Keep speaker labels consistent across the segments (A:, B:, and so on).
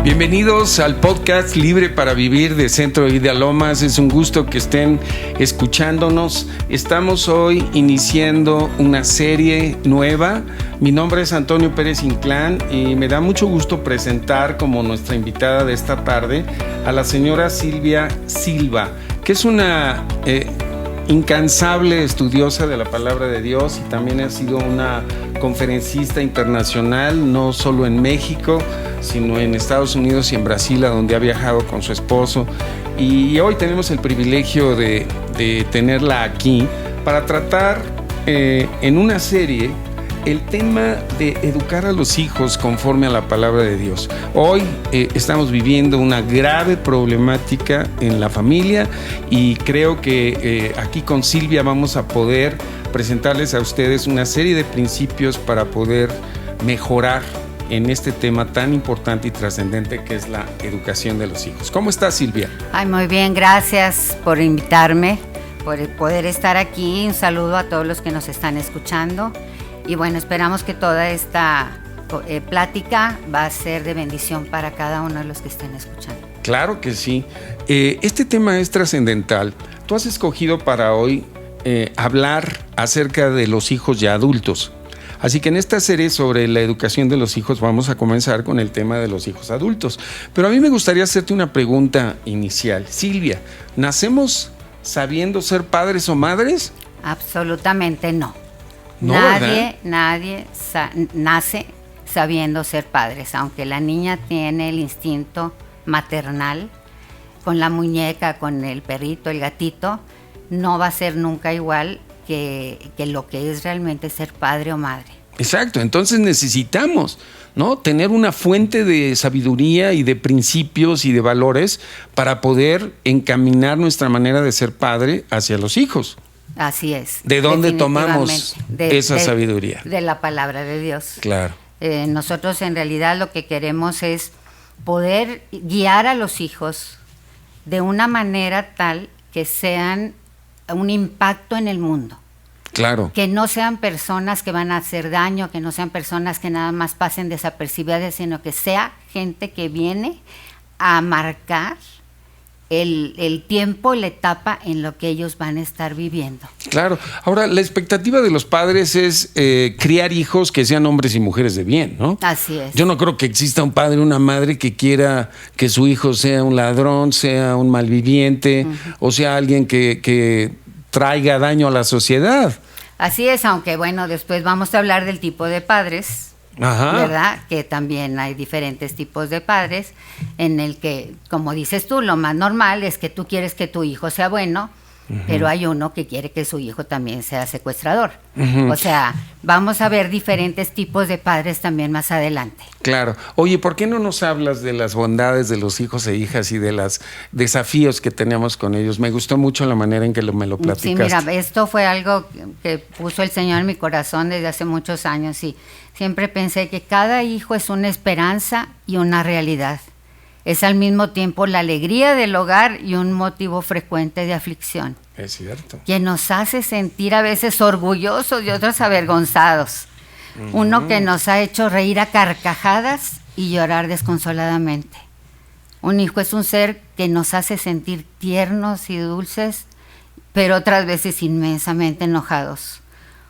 A: Bienvenidos al podcast Libre para Vivir de Centro de Vida Lomas. Es un gusto que estén escuchándonos. Estamos hoy iniciando una serie nueva. Mi nombre es Antonio Pérez Inclán y me da mucho gusto presentar como nuestra invitada de esta tarde a la señora Silvia Silva, que es una incansable estudiosa de la palabra de Dios y también ha sido una conferencista internacional, no solo en México, sino en Estados Unidos y en Brasil, a donde ha viajado con su esposo. Y hoy tenemos el privilegio de tenerla aquí para tratar en una serie el tema de educar a los hijos conforme a la palabra de Dios. Hoy estamos viviendo una grave problemática en la familia y creo que aquí con Silvia vamos a poder presentarles a ustedes una serie de principios para poder mejorar en este tema tan importante y trascendente que es la educación de los hijos. ¿Cómo estás, Silvia?
B: Ay, muy bien, gracias por invitarme, por poder estar aquí. Un saludo a todos los que nos están escuchando. Y bueno, esperamos que toda esta plática va a ser de bendición para cada uno de los que estén escuchando. Claro que sí.
A: Este tema es trascendental. Tú has escogido para hoy hablar acerca de los hijos ya adultos. Así que en esta serie sobre la educación de los hijos vamos a comenzar con el tema de los hijos adultos. Pero a mí me gustaría hacerte una pregunta inicial. Silvia, ¿nacemos sabiendo ser padres o madres?
B: Absolutamente no.
A: No,
B: Nadie nace sabiendo ser padres, aunque la niña tiene el instinto maternal, con la muñeca, con el perrito, el gatito, no va a ser nunca igual que lo que es realmente ser padre o madre.
A: Exacto, entonces necesitamos, ¿no?, tener una fuente de sabiduría y de principios y de valores para poder encaminar nuestra manera de ser padre hacia los hijos.
B: Así es.
A: ¿De dónde tomamos esa sabiduría?
B: De la palabra de Dios.
A: Claro.
B: Nosotros en realidad lo que queremos es poder guiar a los hijos de una manera tal que sean un impacto en el mundo.
A: Claro.
B: Que no sean personas que van a hacer daño, que no sean personas que nada más pasen desapercibidas, sino que sea gente que viene a marcar el tiempo y la etapa en lo que ellos van a estar viviendo.
A: Claro. Ahora, la expectativa de los padres es criar hijos que sean hombres y mujeres de bien, ¿no?
B: Así es.
A: Yo no creo que exista un padre o una madre que quiera que su hijo sea un ladrón, sea un malviviente, o sea alguien que traiga daño a la sociedad.
B: Así es, aunque bueno, después vamos a hablar del tipo de padres.
A: Ajá.
B: ¿Verdad? Que también hay diferentes tipos de padres en el que, como dices tú, lo más normal es que tú quieres que tu hijo sea bueno, pero hay uno que quiere que su hijo también sea secuestrador. O sea, vamos a ver diferentes tipos de padres también más adelante.
A: Claro. Oye, ¿por qué no nos hablas de las bondades de los hijos e hijas y de los desafíos que tenemos con ellos? Me gustó mucho la manera en que me lo platicaste.
B: Sí, mira, esto fue algo que puso el Señor en mi corazón desde hace muchos años y siempre pensé que cada hijo es una esperanza y una realidad. Es al mismo tiempo la alegría del hogar y un motivo frecuente de aflicción.
A: Es cierto.
B: Que nos hace sentir a veces orgullosos y otros avergonzados. Uno que nos ha hecho reír a carcajadas y llorar desconsoladamente. Un hijo es un ser que nos hace sentir tiernos y dulces, pero otras veces inmensamente enojados.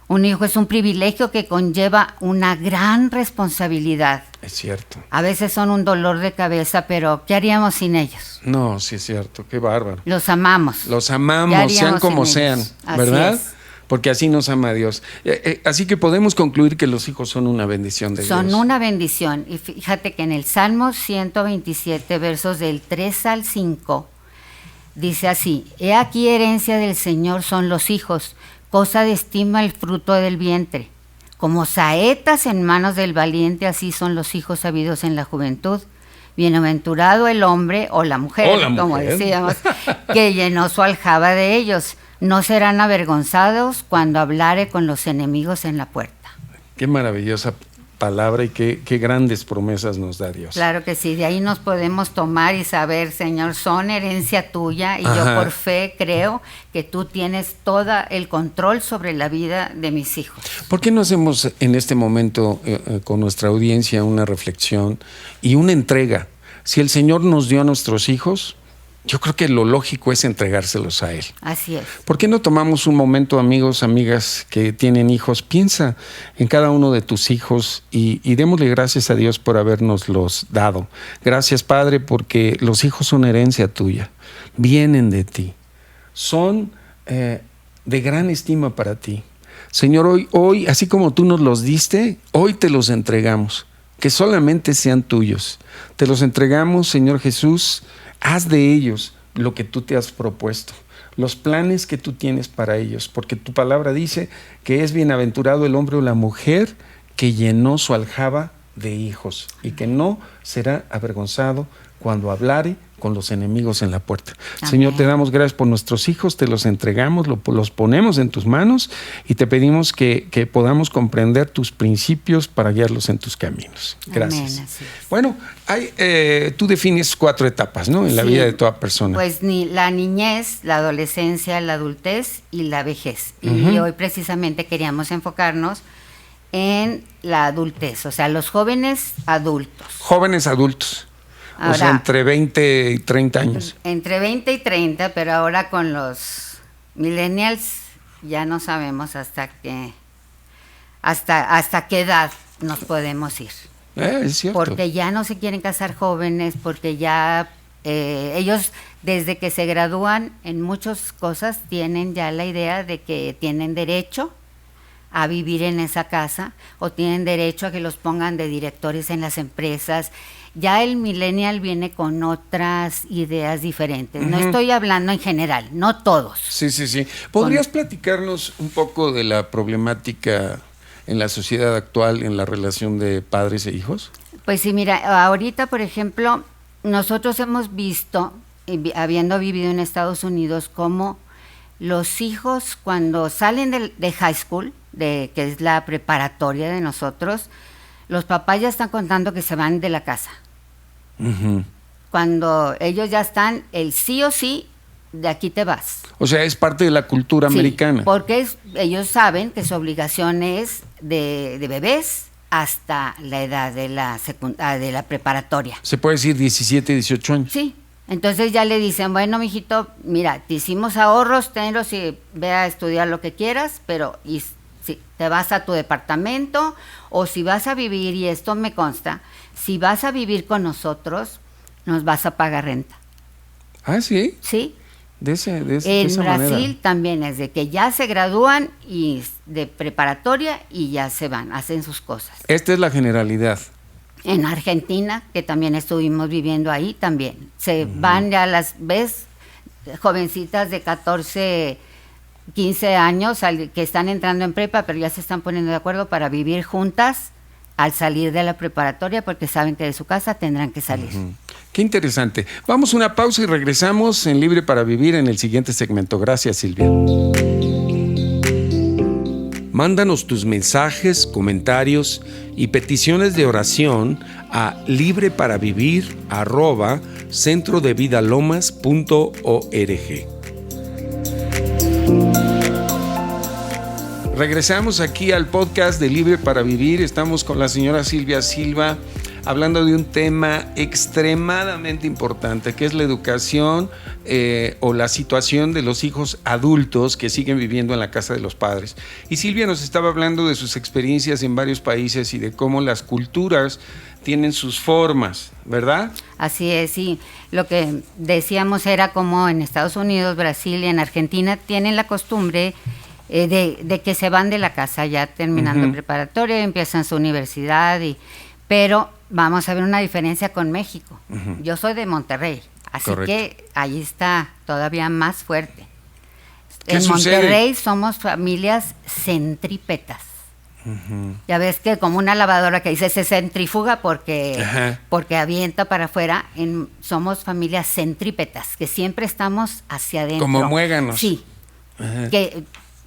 B: Un hijo es un privilegio que conlleva una gran responsabilidad.
A: Es cierto.
B: A veces son un dolor de cabeza, pero ¿qué haríamos sin ellos?
A: No, sí es cierto, qué bárbaro.
B: Los amamos.
A: Los amamos, sean como sean, ¿verdad? Porque así nos ama Dios. Así que podemos concluir que los hijos son una bendición de Dios.
B: Son una bendición. Y fíjate que en el Salmo 127, versos del 3 al 5, dice así: He aquí herencia del Señor son los hijos, cosa de estima el fruto del vientre. Como saetas en manos del valiente, así son los hijos habidos en la juventud. Bienaventurado el hombre o la mujer, como decíamos, que llenó su aljaba de ellos. No serán avergonzados cuando hablare con los enemigos en la puerta.
A: Qué maravillosa palabra y qué grandes promesas nos da Dios.
B: Claro que sí, de ahí nos podemos tomar y saber, Señor, son herencia tuya y yo por fe creo que tú tienes todo el control sobre la vida de mis hijos.
A: ¿Por qué no hacemos en este momento con nuestra audiencia una reflexión y una entrega Si el Señor nos dio a nuestros hijos, yo creo que lo lógico es entregárselos a Él.
B: Así es.
A: ¿Por qué no tomamos un momento, amigos, amigas que tienen hijos? Piensa en cada uno de tus hijos y démosle gracias a Dios por habernoslos dado. Gracias, Padre, porque los hijos son herencia tuya, vienen de ti, son de gran estima para ti. Señor, hoy, así como tú nos los diste, hoy te los entregamos, que solamente sean tuyos. Te los entregamos, Señor Jesús. Haz de ellos lo que tú te has propuesto, los planes que tú tienes para ellos, porque tu palabra dice que es bienaventurado el hombre o la mujer que llenó su aljaba de hijos y que no será avergonzado cuando hablare con los enemigos en la puerta. Amén. Señor, te damos gracias por nuestros hijos, te los entregamos, los ponemos en tus manos y te pedimos que podamos comprender tus principios para guiarlos en tus caminos. Gracias. Amén, bueno, tú defines 4 etapas, ¿no? En la vida de toda persona.
B: Pues la niñez, la adolescencia, la adultez y la vejez. Y hoy precisamente queríamos enfocarnos en la adultez, o sea, los jóvenes adultos.
A: Jóvenes adultos. Ahora, o sea, entre 20 y 30 años.
B: Entre 20 y 30, pero ahora con los millennials ya no sabemos hasta qué edad nos podemos ir.
A: Es cierto.
B: Porque ya no se quieren casar jóvenes, porque ya ellos desde que se gradúan en muchas cosas tienen ya la idea de que tienen derecho a vivir en esa casa o tienen derecho a que los pongan de directores en las empresas. Ya el millennial viene con otras ideas diferentes. No estoy hablando en general, no todos.
A: Sí. ¿Podrías platicarnos un poco de la problemática en la sociedad actual en la relación de padres e hijos?
B: Pues sí, mira, ahorita, por ejemplo, nosotros hemos visto, habiendo vivido en Estados Unidos, cómo los hijos cuando salen de high school, que es la preparatoria de nosotros, los papás ya están contando que se van de la casa. Cuando ellos ya están, el sí o sí, de aquí te vas.
A: O sea, es parte de la cultura americana.
B: Porque ellos saben que su obligación es de bebés hasta la edad de la preparatoria.
A: Se puede decir 17, 18 años.
B: Sí. Entonces ya le dicen, bueno, mijito, mira, te hicimos ahorros, tenlos y ve a estudiar lo que quieras, pero si te vas a tu departamento o si vas a vivir, y esto me consta, si vas a vivir con nosotros, nos vas a pagar renta.
A: ¿Ah, sí?
B: Sí.
A: De esa
B: Brasil
A: manera.
B: También es de que ya se gradúan y de preparatoria y ya se van, hacen sus cosas.
A: Esta es la generalidad.
B: En Argentina, que también estuvimos viviendo ahí, también. Se van ya jovencitas de 14, 15 años que están entrando en prepa, pero ya se están poniendo de acuerdo para vivir juntas al salir de la preparatoria, porque saben que de su casa tendrán que salir.
A: Qué interesante. Vamos a una pausa y regresamos en Libre para Vivir en el siguiente segmento. Gracias, Silvia. Mándanos tus mensajes, comentarios y peticiones de oración a libreparavivir@centrodevidalomas.org. Regresamos aquí al podcast de Libre para Vivir. Estamos con la señora Silvia Silva hablando de un tema extremadamente importante, que es la educación o la situación de los hijos adultos que siguen viviendo en la casa de los padres. Y Silvia nos estaba hablando de sus experiencias en varios países y de cómo las culturas tienen sus formas, ¿verdad?
B: Así es, sí. Lo que decíamos era como en Estados Unidos, Brasil y en Argentina tienen la costumbre de que se van de la casa ya terminando preparatoria, empiezan su universidad, pero vamos a ver una diferencia con México. Yo soy de Monterrey, así
A: Correcto.
B: que ahí está todavía más fuerte.
A: ¿Qué
B: en
A: sucede?
B: Monterrey somos familias centrípetas. Ya ves que como una lavadora que dice se centrifuga porque avienta para afuera, somos familias centrípetas, que siempre estamos hacia adentro.
A: Como muéganos.
B: Sí, que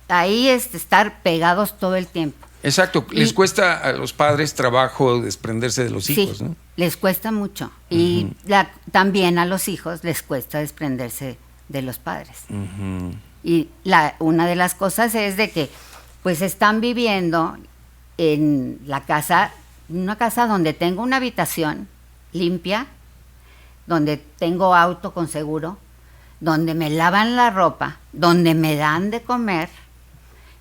B: ahí es estar pegados todo el tiempo.
A: Exacto, les cuesta a los padres trabajo desprenderse de los hijos, ¿no?
B: Les cuesta mucho. Y también a los hijos les cuesta desprenderse de los padres. Y una de las cosas es de que pues están viviendo en la casa, una casa donde tengo una habitación limpia, donde tengo auto con seguro, donde me lavan la ropa, donde me dan de comer.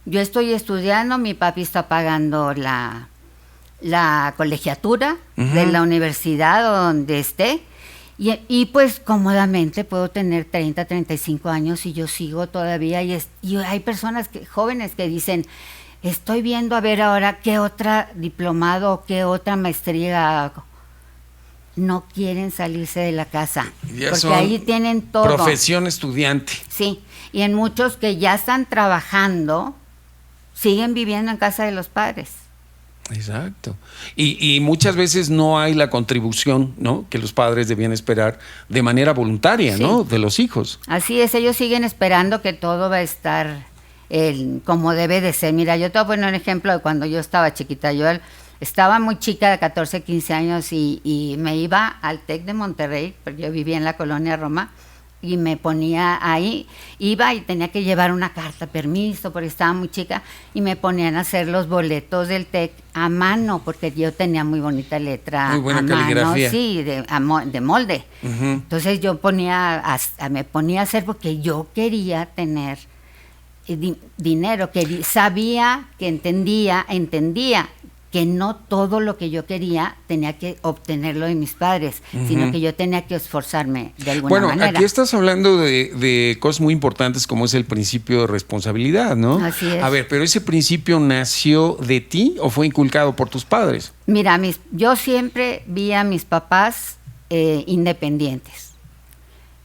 B: Yo estoy estudiando, mi papi está pagando la colegiatura de la universidad o donde esté, y pues cómodamente puedo tener 30, 35 años y yo sigo todavía, y hay personas jóvenes que dicen, estoy viendo a ver ahora qué otra diplomado o qué otra maestría hago. No quieren salirse de la casa,
A: ya
B: porque ahí tienen todo.
A: Profesión estudiante.
B: Sí, y en muchos que ya están trabajando, siguen viviendo en casa de los padres.
A: Exacto. Y muchas veces no hay la contribución, ¿no?, que los padres debían esperar de manera voluntaria, sí, ¿no?, de los hijos.
B: Así es, ellos siguen esperando que todo va a estar como debe de ser. Mira, yo te voy a poner un ejemplo de cuando yo estaba chiquita. Yo estaba muy chica, de 14, 15 años, y me iba al TEC de Monterrey, porque yo vivía en la colonia Roma, y me ponía ahí, iba y tenía que llevar una carta, permiso, porque estaba muy chica, y me ponían a hacer los boletos del TEC a mano, porque yo tenía muy bonita letra,
A: muy buena
B: a
A: caligrafía.
B: Mano, sí, de molde. Uh-huh. Entonces yo me ponía a hacer porque yo quería tener dinero, que sabía, que entendía que no todo lo que yo quería tenía que obtenerlo de mis padres, uh-huh, sino que yo tenía que esforzarme de alguna manera.
A: Bueno, aquí estás hablando de cosas muy importantes como es el principio de responsabilidad, ¿no?
B: Así es.
A: A ver, ¿pero ese principio nació de ti o fue inculcado por tus padres?
B: Mira, yo siempre vi a mis papás independientes.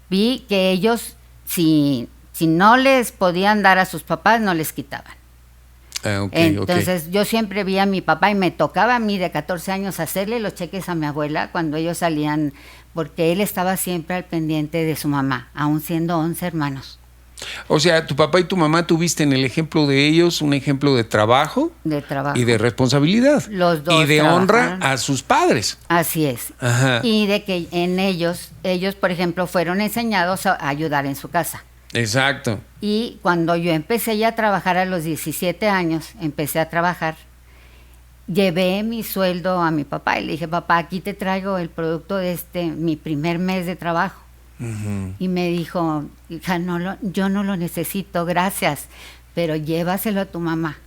B: Vi que ellos, si no les podían dar a sus papás, no les quitaban. Entonces yo siempre vi a mi papá y me tocaba a mí de 14 años hacerle los cheques a mi abuela cuando ellos salían, porque él estaba siempre al pendiente de su mamá, aún siendo 11 hermanos.
A: O sea, tu papá y tu mamá tuviste en el ejemplo de ellos un ejemplo de trabajo y de responsabilidad.
B: Los dos.
A: Y de honra a sus padres.
B: Así es.
A: Ajá.
B: Y de que en ellos, por ejemplo, fueron enseñados a ayudar en su casa.
A: Exacto.
B: Y cuando yo empecé ya a trabajar a los 17 años, llevé mi sueldo a mi papá y le dije, papá, aquí te traigo el producto de mi primer mes de trabajo. Uh-huh. Y me dijo, hija, yo no lo necesito, gracias, pero llévaselo a tu mamá.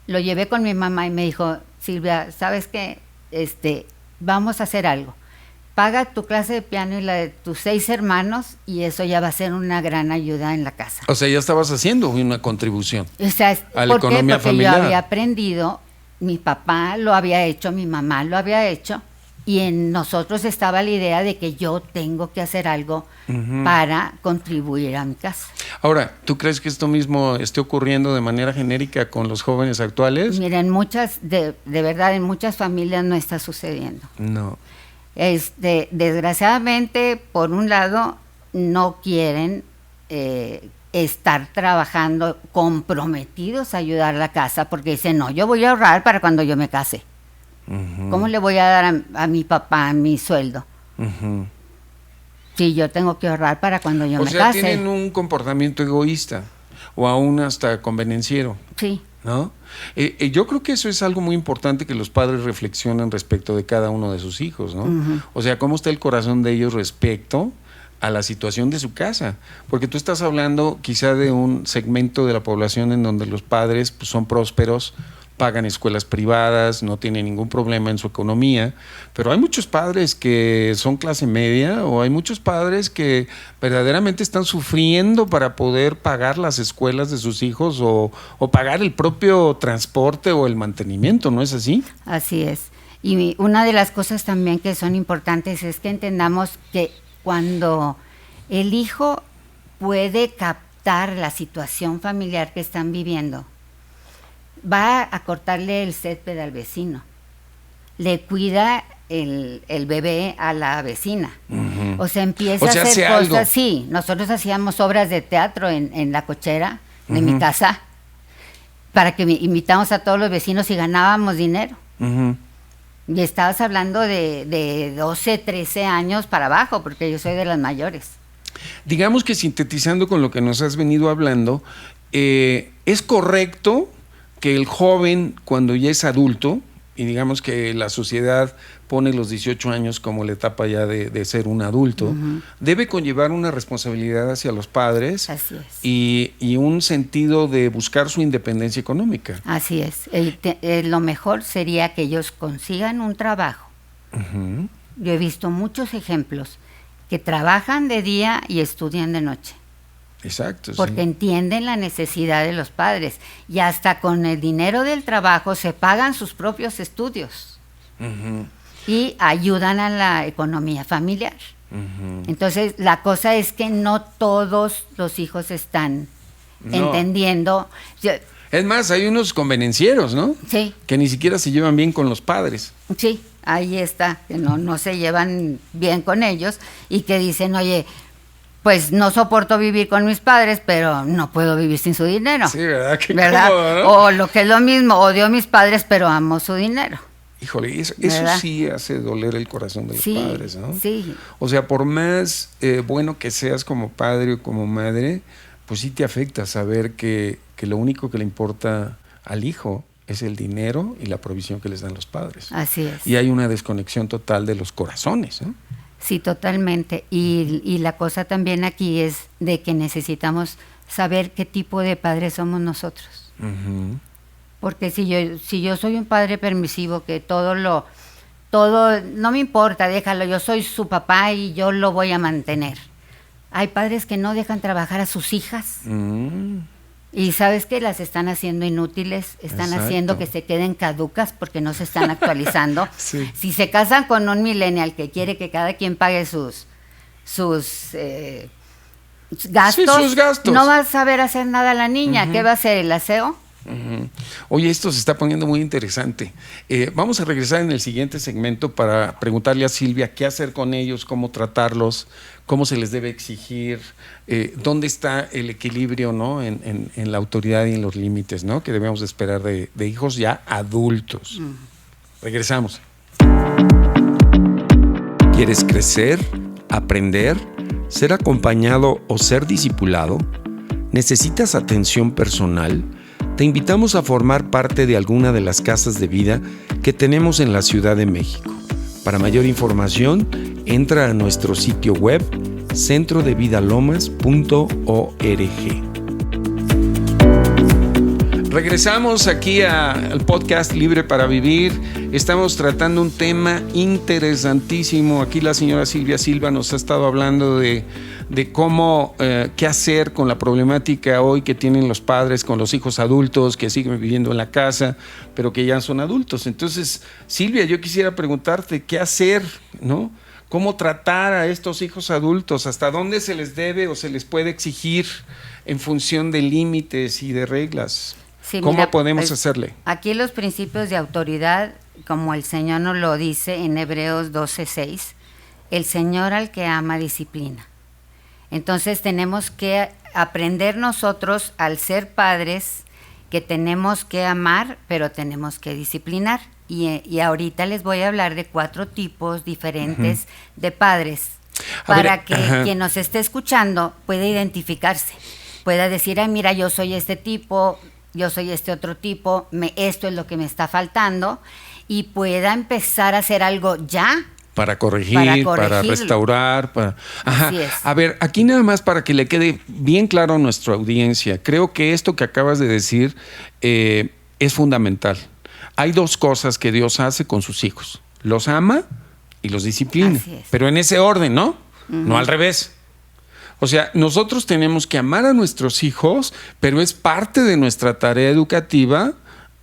B: Lo llevé con mi mamá y me dijo, Silvia, ¿sabes qué? Vamos a hacer algo. Paga tu clase de piano y la de tus 6 hermanos y eso ya va a ser una gran ayuda en la casa.
A: O sea, ya estabas haciendo una contribución,
B: o sea,
A: a la economía familiar.
B: Yo había aprendido, mi papá lo había hecho, mi mamá lo había hecho, y en nosotros estaba la idea de que yo tengo que hacer algo, uh-huh, para contribuir a mi casa.
A: Ahora, ¿tú crees que esto mismo esté ocurriendo de manera genérica con los jóvenes actuales?
B: Mira, de verdad, en muchas familias no está sucediendo.
A: No.
B: Desgraciadamente, por un lado, no quieren estar trabajando comprometidos a ayudar a la casa, porque dicen, no, yo voy a ahorrar para cuando yo me case. Uh-huh. ¿Cómo le voy a dar a mi papá mi sueldo? Uh-huh. Si yo tengo que ahorrar para cuando yo me case.
A: O sea, tienen un comportamiento egoísta o aún hasta convenenciero.
B: Sí.
A: ¿No? Yo creo que eso es algo muy importante que los padres reflexionen respecto de cada uno de sus hijos, ¿no? Uh-huh. O sea, cómo está el corazón de ellos respecto a la situación de su casa, porque tú estás hablando quizá de un segmento de la población en donde los padres pues, son prósperos, pagan escuelas privadas, no tienen ningún problema en su economía, pero hay muchos padres que son clase media o hay muchos padres que verdaderamente están sufriendo para poder pagar las escuelas de sus hijos o pagar el propio transporte o el mantenimiento, ¿no es así?
B: Así es. Y una de las cosas también que son importantes es que entendamos que cuando el hijo puede captar la situación familiar que están viviendo, va a cortarle el césped al vecino, le cuida el bebé a la vecina, uh-huh, o sea, empieza a hacer cosas. Algo. Sí, nosotros hacíamos obras de teatro en la cochera de uh-huh, mi casa, para que invitamos a todos los vecinos y ganábamos dinero. Uh-huh. Y estabas hablando de 12, 13 años para abajo, porque yo soy de las mayores.
A: Digamos que sintetizando con lo que nos has venido hablando, ¿es correcto que el joven, cuando ya es adulto, y digamos que la sociedad pone los 18 años como la etapa ya de ser un adulto, debe conllevar una responsabilidad hacia los padres.
B: Así es.
A: Y un sentido de buscar su independencia económica.
B: Así es. Lo mejor sería que ellos consigan un trabajo. Yo he visto muchos ejemplos que trabajan de día y estudian de noche.
A: Exacto.
B: Porque entienden la necesidad de los padres y hasta con el dinero del trabajo se pagan sus propios estudios y ayudan a la economía familiar. Entonces la cosa es que no todos los hijos están entendiendo.
A: Es más, hay unos convenencieros, ¿no?
B: Sí.
A: Que ni siquiera se llevan bien con los padres.
B: Sí, ahí está, que no se llevan bien con ellos y que dicen, oye, pues no soporto vivir con mis padres, pero no puedo vivir sin su dinero.
A: Sí, ¿verdad? Qué
B: ¿verdad?
A: cómodo, ¿no?
B: O lo que es lo mismo, odio a mis padres, pero amo su dinero.
A: Híjole, eso sí hace doler el corazón de los padres, ¿no?
B: Sí.
A: O sea, por más bueno que seas como padre o como madre, pues sí te afecta saber que lo único que le importa al hijo es el dinero y la provisión que les dan los padres.
B: Así es.
A: Y hay una desconexión total de los corazones, ¿no?
B: Sí, totalmente. Y la cosa también aquí es de que necesitamos saber qué tipo de padres somos nosotros. Porque si yo soy un padre permisivo, que todo no me importa, déjalo, yo soy su papá y yo lo voy a mantener. Hay padres que no dejan trabajar a sus hijas. Y sabes que las están haciendo inútiles, están
A: Exacto.
B: haciendo que se queden caducas porque no se están actualizando.
A: Sí.
B: Si se casan con un millennial que quiere que cada quien pague sus gastos,
A: Sí, sus gastos.
B: no va a saber hacer nada la niña. ¿Qué va a hacer, el aseo?
A: Oye, esto se está poniendo muy interesante. Vamos a regresar en el siguiente segmento para preguntarle a Silvia qué hacer con ellos, cómo tratarlos, cómo se les debe exigir, dónde está el equilibrio, ¿no? en la autoridad y en los límites, ¿no? Que debemos esperar de hijos ya adultos. Regresamos. ¿Quieres crecer, aprender, ser acompañado o ser discipulado? ¿Necesitas atención personal? Te invitamos a formar parte de alguna de las casas de vida que tenemos en la Ciudad de México. Para mayor información, entra a nuestro sitio web centrodevidalomas.org. Regresamos aquí al podcast Libre para Vivir. Estamos tratando un tema interesantísimo. Aquí la señora Silvia Silva nos ha estado hablando de cómo, qué hacer con la problemática hoy que tienen los padres con los hijos adultos que siguen viviendo en la casa, pero que ya son adultos. Entonces, Silvia, yo quisiera preguntarte qué hacer, ¿no? ¿Cómo tratar a estos hijos adultos? ¿Hasta dónde se les debe o se les puede exigir en función de límites y de reglas?
B: Sí,
A: ¿Cómo
B: mira,
A: podemos hacerle?
B: Aquí los principios de autoridad, como el Señor nos lo dice en Hebreos 12:6, el Señor al que ama disciplina. Entonces tenemos que aprender nosotros al ser padres que tenemos que amar, pero tenemos que disciplinar. Y ahorita les voy a hablar de 4 tipos diferentes de padres, para que quien nos esté escuchando pueda identificarse, pueda decir, ay, mira, yo soy este tipo, yo soy este otro tipo, esto es lo que me está faltando, y pueda empezar a hacer algo ya.
A: Para corregir, para restaurar, Ajá.
B: Así es.
A: A ver, aquí nada más para que le quede bien claro a nuestra audiencia, creo que esto que acabas de decir es fundamental. Hay 2 cosas que Dios hace con sus hijos: los ama y los disciplina, pero en ese orden, ¿no? No al revés. O sea, nosotros tenemos que amar a nuestros hijos, pero es parte de nuestra tarea educativa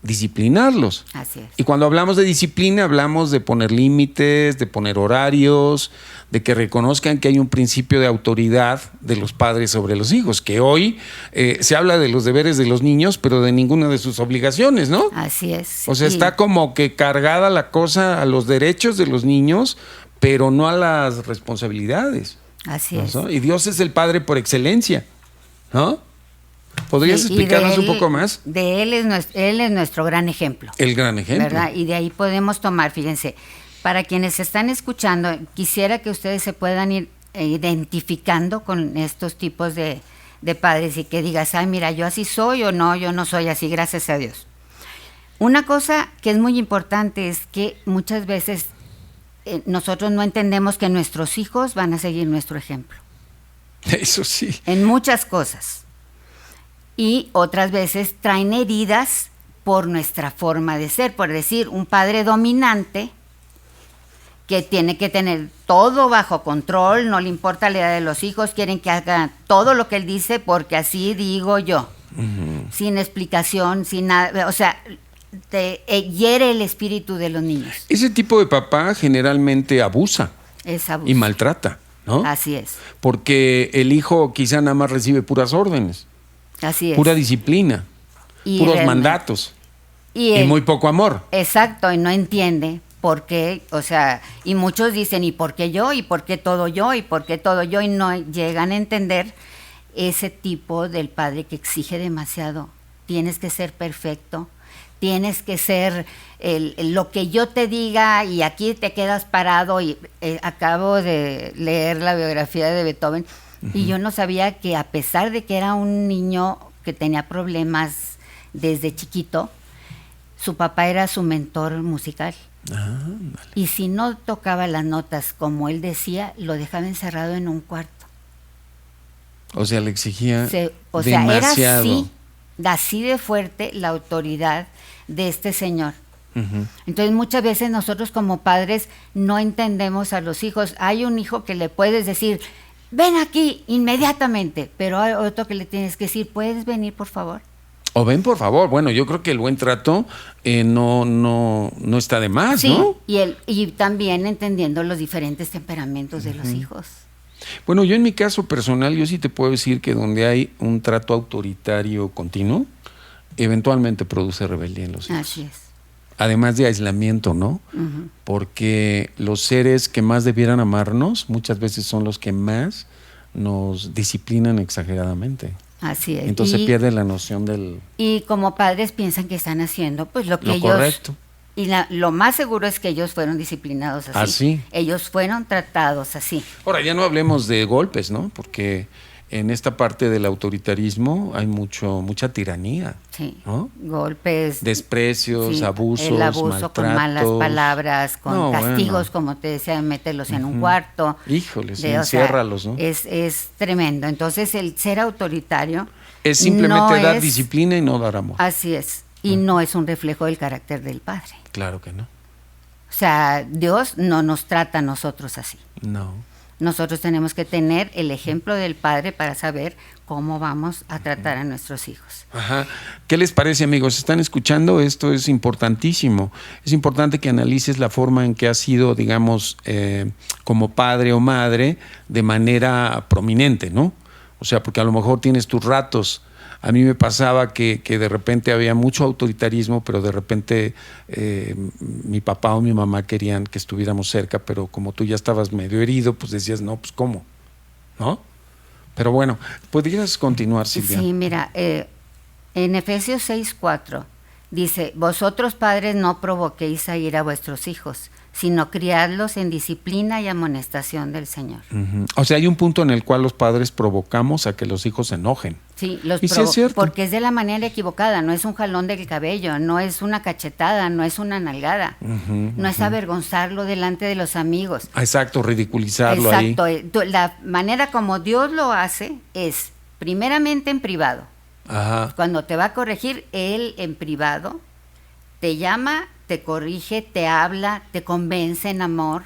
A: disciplinarlos.
B: Así es.
A: Y cuando hablamos de disciplina, hablamos de poner límites, de poner horarios, de que reconozcan que hay un principio de autoridad de los padres sobre los hijos, que hoy se habla de los deberes de los niños, pero de ninguna de sus obligaciones, ¿no?
B: Así es.
A: O sea, está como que cargada la cosa a los derechos de los niños, pero no a las responsabilidades.
B: Así
A: ¿no?
B: es.
A: Y Dios es el Padre por excelencia, ¿no? ¿Podrías explicarnos un poco más?
B: Él es nuestro gran ejemplo.
A: El gran ejemplo.
B: ¿Verdad? Y de ahí podemos tomar, fíjense, para quienes están escuchando, quisiera que ustedes se puedan ir identificando con estos tipos de padres y que digas, ay, mira, yo así soy o no, yo no soy así, gracias a Dios. Una cosa que es muy importante es que muchas veces nosotros no entendemos que nuestros hijos van a seguir nuestro ejemplo.
A: Eso sí.
B: En muchas cosas. Y otras veces traen heridas por nuestra forma de ser. Por decir, un padre dominante que tiene que tener todo bajo control, no le importa la edad de los hijos, quieren que hagan todo lo que él dice porque así digo yo. Sin explicación, sin nada. O sea, te hiere el espíritu de los niños.
A: Ese tipo de papá generalmente abusa.
B: Es abuso.
A: Y maltrata, ¿no?
B: Así es.
A: Porque el hijo quizá nada más recibe puras órdenes,
B: Así es.
A: pura disciplina, puros mandatos y muy poco amor.
B: Exacto, y no entiende por qué, o sea, y muchos dicen, ¿y por qué yo? ¿Y por qué todo yo? ¿Y por qué todo yo? Y no llegan a entender ese tipo del padre que exige demasiado. Tienes que ser perfecto, tienes que ser lo que yo te diga y aquí te quedas parado. Y acabo de leer la biografía de Beethoven y yo no sabía que a pesar de que era un niño que tenía problemas desde chiquito, su papá era su mentor musical. Y si no tocaba las notas como él decía, lo dejaba encerrado en un cuarto.
A: O sea, le exigía
B: o sea,
A: demasiado.
B: Era así de fuerte la autoridad de este señor. Entonces muchas veces nosotros como padres no entendemos a los hijos. Hay un hijo que le puedes decir, ven aquí inmediatamente, pero hay otro que le tienes que decir, ¿puedes venir por favor?
A: O ven por favor. Bueno, yo creo que el buen trato no está de más,
B: sí,
A: ¿no?
B: Y también entendiendo los diferentes temperamentos de los hijos.
A: Bueno, yo en mi caso personal, yo sí te puedo decir que donde hay un trato autoritario continuo, eventualmente produce rebeldía en los hijos.
B: Así es.
A: Además de aislamiento, ¿no? Porque los seres que más debieran amarnos muchas veces son los que más nos disciplinan exageradamente.
B: Así es.
A: Entonces pierde la noción del...
B: Y como padres piensan que están haciendo pues lo que
A: lo
B: ellos...
A: correcto.
B: Y lo más seguro es que ellos fueron disciplinados así.
A: Así.
B: Ellos fueron tratados así.
A: Ahora, ya no hablemos de golpes, ¿no? Porque en esta parte del autoritarismo hay mucha tiranía.
B: Sí.
A: ¿No?
B: Golpes.
A: Desprecios,
B: sí,
A: abusos,
B: el abuso
A: maltratos.
B: con malas palabras, con castigos,
A: bueno.
B: como te decía, mételos en un cuarto.
A: Híjoles, enciérralos, ¿no?
B: Es tremendo. Entonces, el ser autoritario...
A: Es simplemente
B: no
A: dar disciplina y no dar amor.
B: Así es. Y no es un reflejo del carácter del Padre.
A: Claro que no.
B: O sea, Dios no nos trata a nosotros así.
A: No.
B: Nosotros tenemos que tener el ejemplo del Padre para saber cómo vamos a tratar a nuestros hijos.
A: Ajá. ¿Qué les parece, amigos? ¿Están escuchando? Esto es importantísimo. Es importante que analices la forma en que has sido, digamos, como padre o madre de manera prominente, ¿no? O sea, porque a lo mejor tienes tus ratos. A mí me pasaba que de repente había mucho autoritarismo, pero de repente mi papá o mi mamá querían que estuviéramos cerca, pero como tú ya estabas medio herido, pues decías, no, pues ¿cómo? ¿No? Pero bueno, ¿podrías continuar, Silvia?
B: Sí, mira, en Efesios 6:4 dice, vosotros padres no provoquéis a ir a vuestros hijos, sino criadlos en disciplina y amonestación del Señor.
A: O sea, hay un punto en el cual los padres provocamos a que los hijos se enojen.
B: Sí,
A: y sí es cierto.
B: Porque es de la manera equivocada, no es un jalón del cabello, no es una cachetada, no es una nalgada, no es avergonzarlo delante de los amigos.
A: Exacto, ridiculizarlo ahí.
B: Exacto, la manera como Dios lo hace es primeramente en privado.
A: Ajá.
B: Cuando te va a corregir, Él en privado te llama, te corrige, te habla, te convence en amor,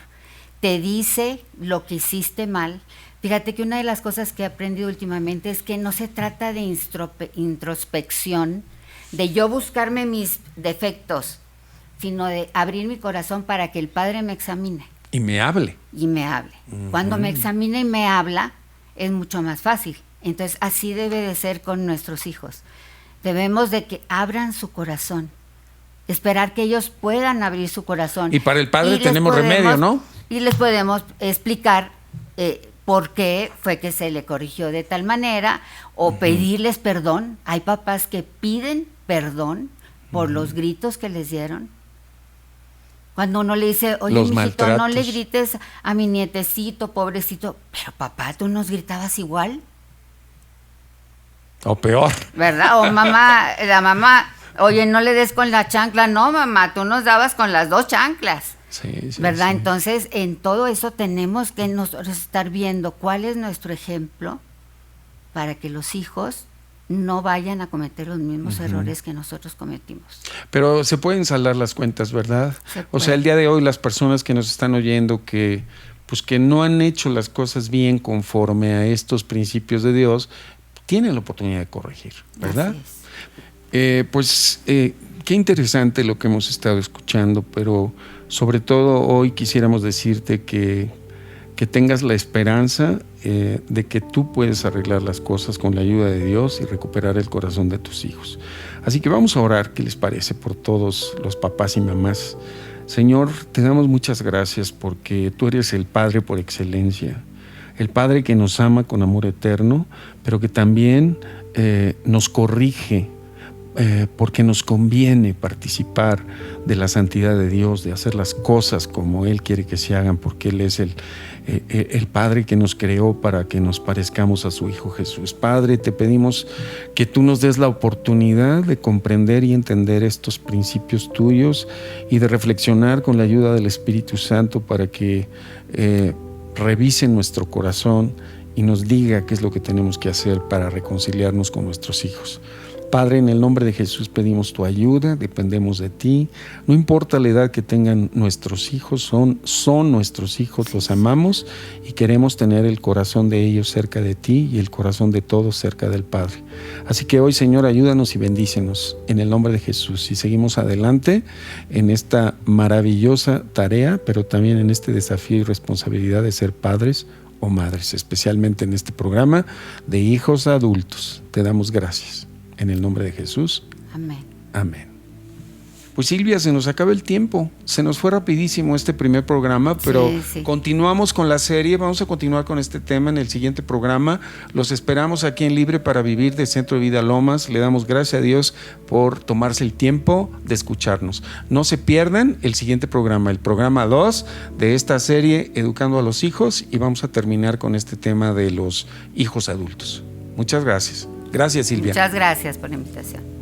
B: te dice lo que hiciste mal. Fíjate que una de las cosas que he aprendido últimamente es que no se trata de introspección, de yo buscarme mis defectos, sino de abrir mi corazón para que el Padre me examine.
A: Y me hable.
B: Y me hable. Cuando me examina y me habla, es mucho más fácil. Entonces, así debe de ser con nuestros hijos. Debemos de que abran su corazón. Esperar que ellos puedan abrir su corazón.
A: Y para el Padre tenemos remedio, ¿no?
B: Y les podemos explicar por qué fue que se le corrigió de tal manera, o pedirles perdón. Hay papás que piden perdón por los gritos que les dieron. Cuando uno le dice, oye,
A: Los
B: mijito, no le
A: maltratos.
B: grites a mi nietecito, pobrecito. Pero papá, ¿tú nos gritabas igual?
A: O peor.
B: ¿Verdad? O mamá, la mamá, Oye, no le des con la chancla. No, mamá, tú nos dabas con las 2 chanclas.
A: Sí,
B: ¿verdad?
A: sí.
B: Entonces, en todo eso tenemos que nosotros estar viendo cuál es nuestro ejemplo para que los hijos no vayan a cometer los mismos errores que nosotros cometimos.
A: Pero se pueden saldar las cuentas, ¿verdad? O sea, el día de hoy las personas que nos están oyendo que no han hecho las cosas bien conforme a estos principios de Dios, tienen la oportunidad de corregir, ¿verdad? Qué interesante lo que hemos estado escuchando, pero sobre todo hoy quisiéramos decirte que tengas la esperanza de que tú puedes arreglar las cosas con la ayuda de Dios y recuperar el corazón de tus hijos. Así que vamos a orar, ¿qué les parece? Por todos los papás y mamás. Señor, te damos muchas gracias porque tú eres el Padre por excelencia, el Padre que nos ama con amor eterno, pero que también nos corrige, porque nos conviene participar de la santidad de Dios, de hacer las cosas como Él quiere que se hagan, porque Él es el Padre que nos creó para que nos parezcamos a su Hijo Jesús. Padre, te pedimos que tú nos des la oportunidad de comprender y entender estos principios tuyos y de reflexionar con la ayuda del Espíritu Santo para que revise nuestro corazón y nos diga qué es lo que tenemos que hacer para reconciliarnos con nuestros hijos. Padre, en el nombre de Jesús pedimos tu ayuda, dependemos de ti. No importa la edad que tengan nuestros hijos, son nuestros hijos, los amamos y queremos tener el corazón de ellos cerca de ti y el corazón de todos cerca del Padre. Así que hoy, Señor, ayúdanos y bendícenos en el nombre de Jesús y seguimos adelante en esta maravillosa tarea, pero también en este desafío y responsabilidad de ser padres o madres, especialmente en este programa de hijos adultos. Te damos gracias. En el nombre de Jesús.
B: Amén.
A: Amén. Pues Silvia, se nos acaba el tiempo. Se nos fue rapidísimo este primer programa, pero continuamos con la serie. Vamos a continuar con este tema en el siguiente programa. Los esperamos aquí en Libre para Vivir de Centro de Vida Lomas. Le damos gracias a Dios por tomarse el tiempo de escucharnos. No se pierdan el siguiente programa, el programa 2 de esta serie Educando a los Hijos, y vamos a terminar con este tema de los hijos adultos. Muchas gracias. Gracias, Silvia.
B: Muchas gracias por la invitación.